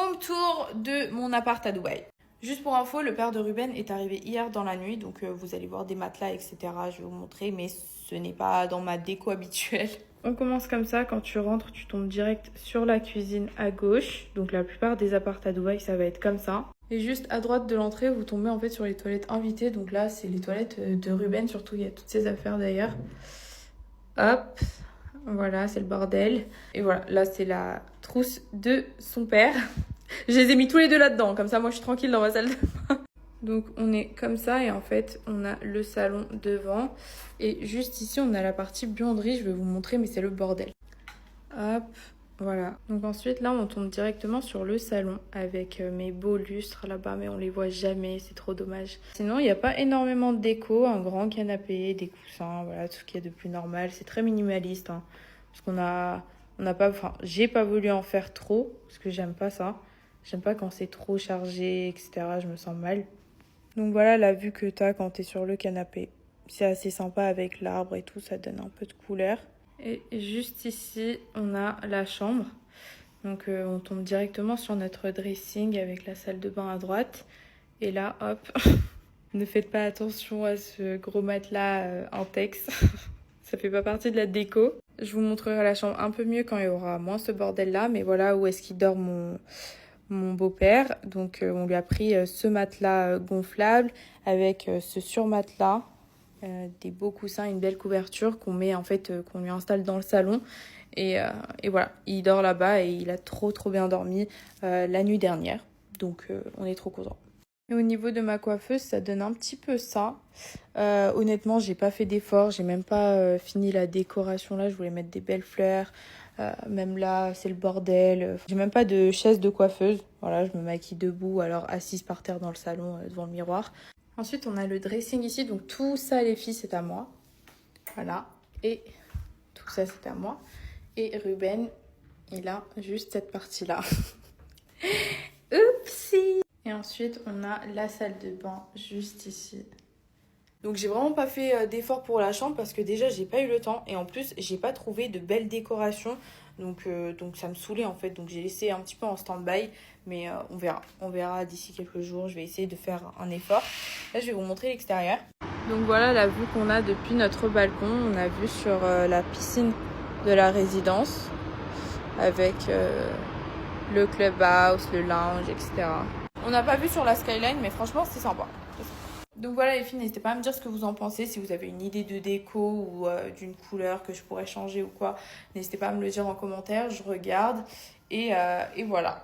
Home tour de mon appart à Dubaï. Juste pour info, le père de Ruben est arrivé hier dans la nuit, donc vous allez voir des matelas, etc. Je vais vous montrer, mais ce n'est pas dans ma déco habituelle. On commence comme ça, quand tu rentres, tu tombes direct sur la cuisine à gauche. Donc la plupart des apparts à Dubaï, ça va être comme ça. Et juste à droite de l'entrée, vous tombez en fait sur les toilettes invitées. Donc là, c'est les toilettes de Ruben, surtout il y a toutes ses affaires d'ailleurs. Hop, voilà, c'est le bordel. Et voilà, là c'est la trousse de son père. Je les ai mis tous les deux là-dedans, comme ça moi je suis tranquille dans ma salle de bain. Donc on est comme ça et en fait on a le salon devant. Et juste ici on a la partie buanderie, je vais vous montrer mais c'est le bordel. Hop, voilà. Donc ensuite là on tombe directement sur le salon avec mes beaux lustres là-bas mais on les voit jamais, c'est trop dommage. Sinon il n'y a pas énormément de déco, un grand canapé, des coussins, voilà tout ce qu'il y a de plus normal. C'est très minimaliste hein, parce j'ai pas voulu en faire trop parce que j'aime pas ça. J'aime pas quand c'est trop chargé, etc. Je me sens mal. Donc voilà la vue que t'as quand t'es sur le canapé. C'est assez sympa avec l'arbre et tout, ça donne un peu de couleur. Et juste ici, on a la chambre. Donc on tombe directement sur notre dressing avec la salle de bain à droite. Et là, hop, ne faites pas attention à ce gros matelas en tex. Ça fait pas partie de la déco. Je vous montrerai la chambre un peu mieux quand il y aura moins ce bordel là. Mais voilà où est-ce qu'il dort mon beau-père. Donc on lui a pris ce matelas gonflable avec ce surmatelas, des beaux coussins, une belle couverture qu'on met en fait, qu'on lui installe dans le salon. Et voilà, il dort là-bas et il a trop bien dormi la nuit dernière. Donc on est trop contents. Et au niveau de ma coiffeuse, ça donne un petit peu ça. Honnêtement, j'ai pas fait d'effort, j'ai même pas fini la décoration là. Je voulais mettre des belles fleurs. Même là, c'est le bordel. J'ai même pas de chaise de coiffeuse. Voilà, je me maquille debout, alors assise par terre dans le salon devant le miroir. Ensuite, on a le dressing ici. Donc tout ça, les filles, c'est à moi. Voilà. Et tout ça, c'est à moi. Et Ruben, il a juste cette partie-là. Oupsie! Et ensuite, on a la salle de bain juste ici. Donc j'ai vraiment pas fait d'effort pour la chambre parce que déjà j'ai pas eu le temps et en plus j'ai pas trouvé de belles décorations donc ça me saoulait en fait, donc j'ai laissé un petit peu en stand-by mais on verra d'ici quelques jours. Je vais essayer de faire un effort. Là je vais vous montrer l'extérieur. Donc voilà la vue qu'on a depuis notre balcon. On a vue sur la piscine de la résidence avec le clubhouse, le lounge, etc. On n'a pas vu sur la skyline mais franchement c'est sympa. Donc voilà les filles, n'hésitez pas à me dire ce que vous en pensez, si vous avez une idée de déco ou d'une couleur que je pourrais changer ou quoi. N'hésitez pas à me le dire en commentaire, je regarde et voilà.